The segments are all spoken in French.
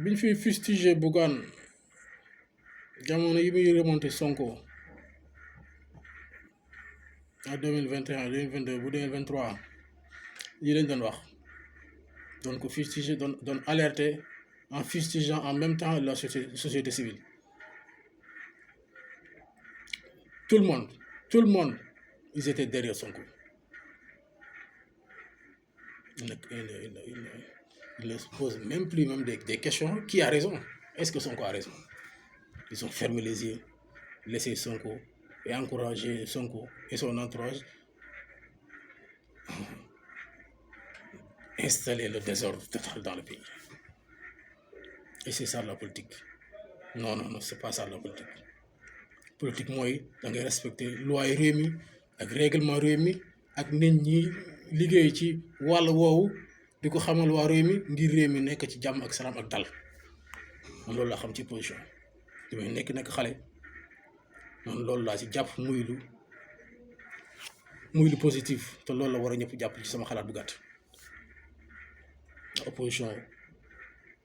biñ fi fustigé Bougane jamono yi muy remonté Sonko en 2021 2022 bu 2023 lii lañ doon wax doon ko fustigé doon alerter en fustigeant en même temps la société civile. Tout le monde, ils étaient derrière Sonko. Il ne se pose même plus des questions. Qui a raison? Est-ce que Sonko a raison? Ils ont fermé les yeux, laissé Sonko et encouragé Sonko et son entourage installer le désordre total dans le pays. Et c'est ça la politique. Non, c'est pas ça la politique. Politique mooy da ngay respecter loi yi réew mi ak règlement réew mi ak nit ñi liggéey ci wàll woowu di ko xamal waa réew mi ngir réew mi nekk ci jàmm ak salaam ak dal man loolu laa xam ci position bi may nekk xale man loolu laa ci jàpp muy lu positif te loolu la war a ñëpp jàpp ci sama xalaat bu gàtt. Opposition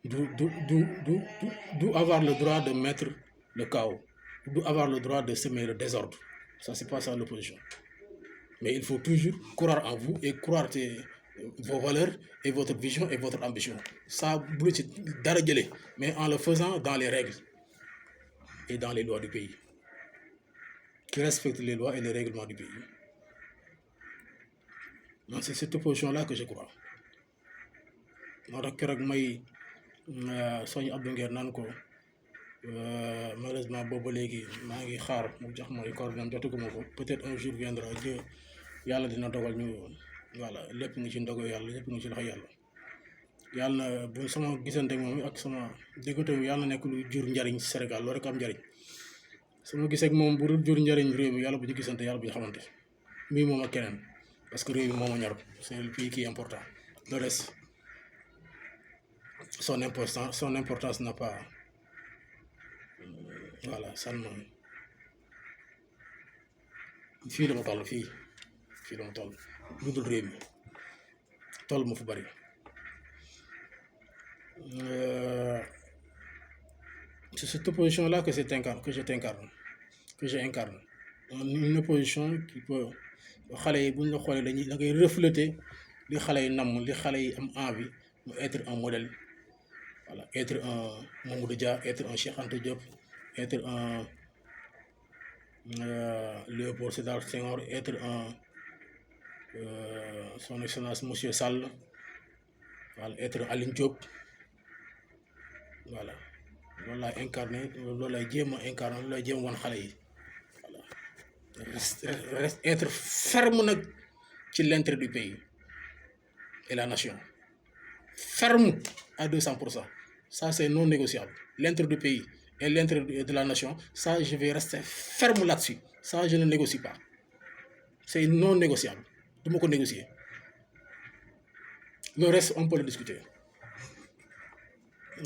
du avoir le droit de mettre le chaos, du avoir le droit de semer le désordre. Ça, c'est pas ça l'opposition. Mais il faut toujours croire en vous et croire vos valeurs et votre vision et votre ambition. Ça, mais en le faisant dans les règles et dans les lois du pays. Qui respecte les lois et les règlements du pays. Donc, c'est cette opposition-là que je crois. moo tax keroog may soñ Abdou Nguer naan ko malheureusement boobu léegi maa ngi xaar mu jox ma coordonnée jotaguma ko peut-être un jour viendra Dieu yàlla dina dogal ñu voilà lépp ngi ci ndogo yàlla lépp ngi ci loxo yàlla na bu sama gisante moom ak sama déggante yàlla nekk lu jur njariñ Sénégal loolu rek am njariñ sama gisee ak moom bu dul jur njariñ réew mi yàlla bu ñu gisante yàlla bu ñu xamante muy moom ak keneen parce que réew mi moom a ñor c'est le pays qui est important le reste son importance n'a pas voilà ça fii la ma toll fii la ma toll lu dul réew mi toll ma fu bari c'est cette opposition là que j'incarne une opposition qui peut xale yi buñ la xoolee da ngay refléter li xale yi namm li xale yi am envie mu être un modèle. Voilà, être un Mamadou Dia, être un Cheikh Anta Diop, être un Léopold Sédar Senghor, être un son excellence monsieur Sall, voilà, être un Aline Diop, voilà loolu laay incarné loolu laay jéem a incarné loolu laay jéem a wan xale yi voilà être ferme nag ci l'intérêt du pays et la nation. Ferme à 200%. Ça, c'est non négociable. L'intérêt du pays et l'intérêt de la nation, ça, je vais rester ferme là-dessus. Ça, je ne négocie pas. C'est non négociable. Je ne peux pas négocier. Le reste, on peut le discuter.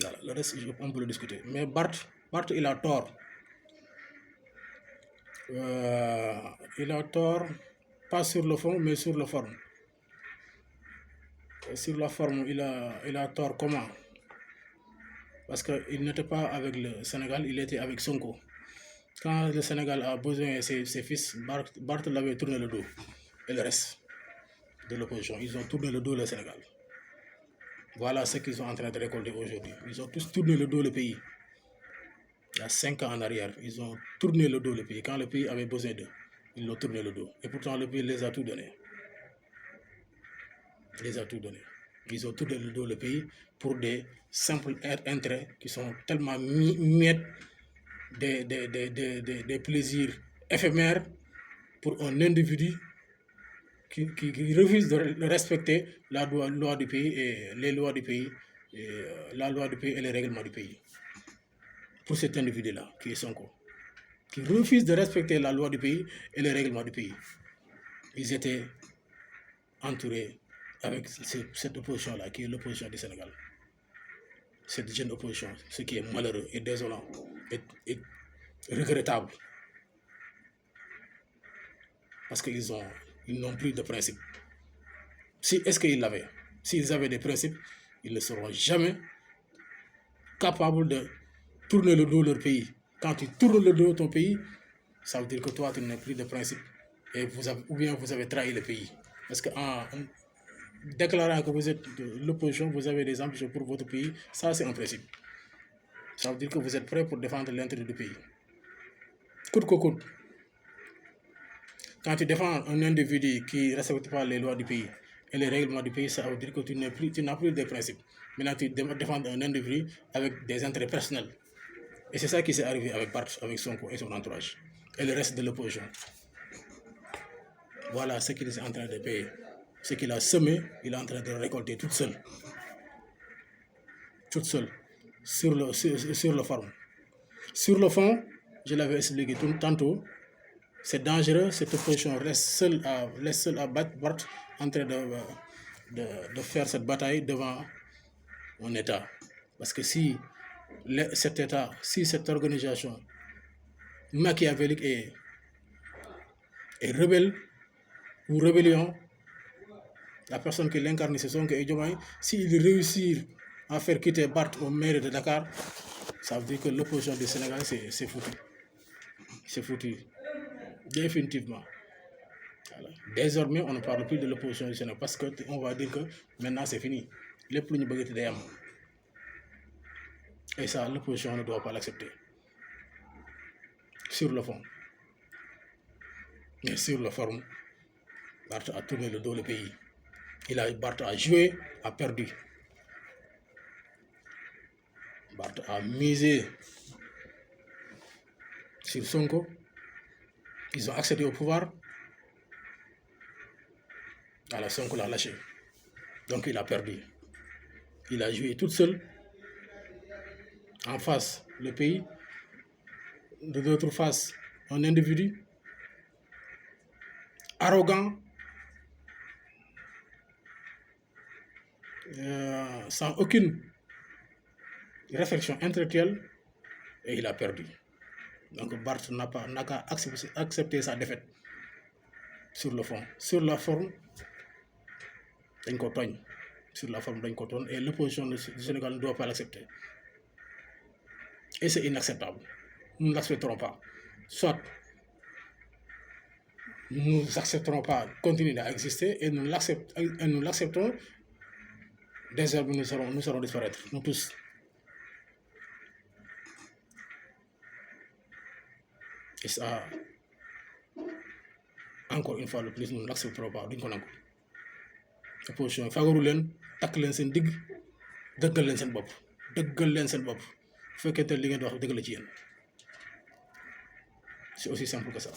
Voilà, le reste, on peut le discuter. Mais Barth, il a tort. Il a tort, pas sur le fond, mais sur la forme. Sur la forme, il a tort comment? Parce qu'il n'était pas avec le Sénégal, il était avec Sonko. Quand le Sénégal a besoin de ses fils, Barth l'avait tourné le dos. Et le reste de l'opposition, ils ont tourné le dos le Sénégal. Voilà ce qu'ils sont en train de récolter aujourd'hui. Ils ont tous tourné le dos le pays. Il y a 5 ans en arrière, ils ont tourné le dos le pays. Quand le pays avait besoin d'eux, ils l'ont tourné le dos. Et pourtant, le pays les a tout donné. Ils ont tourné le dos le pays pour des simples intérêts qui sont tellement miettes, des plaisirs éphémères pour un individu qui refuse de respecter la loi du pays et les lois du pays, la loi du pays et les règlements du pays. Pour cet individu-là, qui est Sonko, qui refuse de respecter la loi du pays et les règlements du pays. Ils étaient entourés avec cette opposition-là, qui est l'opposition du Sénégal. Cette jeune opposition, ce qui est malheureux et désolant et regrettable. Parce qu'ils n'ont plus de principes. Est-ce qu'ils l'avaient? S'ils avaient des principes, ils ne seront jamais capables de tourner le dos de leur pays. Quand tu tournes le dos de ton pays, ça veut dire que toi, tu n'as plus de principe. Et ou bien vous avez trahi le pays. Parce qu'en déclarant que vous êtes de l'opposition, vous avez des ambitions pour votre pays, ça c'est un principe. Ça veut dire que vous êtes prêt pour défendre l'intérêt du pays. Coûte que coûte. Quand tu défends un individu qui ne respecte pas les lois du pays et les règlements du pays, ça veut dire que tu n'as plus de principes. Maintenant, tu défends un individu avec des intérêts personnels. Et c'est ça qui s'est arrivé avec Barth, avec Sonko et son entourage. Et le reste de l'opposition. Voilà ce qu'il est en train de payer. Ce qu'il a semé, il est en train de récolter toute seule. Toute seule. Sur le forme. Sur le fond, je l'avais expliqué tantôt, c'est dangereux, cette opposition reste seule à Barth en train de faire cette bataille devant un État. Parce que si cet État, si cette organisation machiavélique est rebelle ou rébellion, la personne qui l'incarne, c'est Sonko et Diomaye, s'il réussit à faire quitter Barth au maire de Dakar, ça veut dire que l'opposition du Sénégal, c'est foutu. C'est foutu. Définitivement. Voilà. Désormais, on ne parle plus de l'opposition du Sénégal parce qu'on va dire que maintenant c'est fini. Les plus de et ça, l'opposition ne doit pas l'accepter. Sur le fond. Mais sur la forme, Barth a tourné le dos le pays. Barth a joué, a perdu. Barth a misé sur Sonko. Ils ont accédé au pouvoir. Alors Sonko l'a lâché. Donc il a perdu. Il a joué toute seule. En face, le pays. De l'autre face, un individu arrogant, sans aucune réflexion intellectuelle, et il a perdu. Donc Barth n'a qu'à accepter sa défaite sur le fond. Sur la forme, dañ ko tooñ. Sur la forme, dañ ko tooñ, et l'opposition du Sénégal ne doit pas l'accepter. Et c'est inacceptable. Nous ne l'accepterons pas. Soit nous n'accepterons pas continuer à exister et nous l'acceptons, désormais nous serons disparaître, nous tous. Et ça, encore une fois de plus, nous ne l'accepterons pas. Opposition fagaru leen takk leen seen digg dëggal leen seen bopp bu fekkente li ngeen di wax dëgg la ci yéen. C'est aussi simple que ça.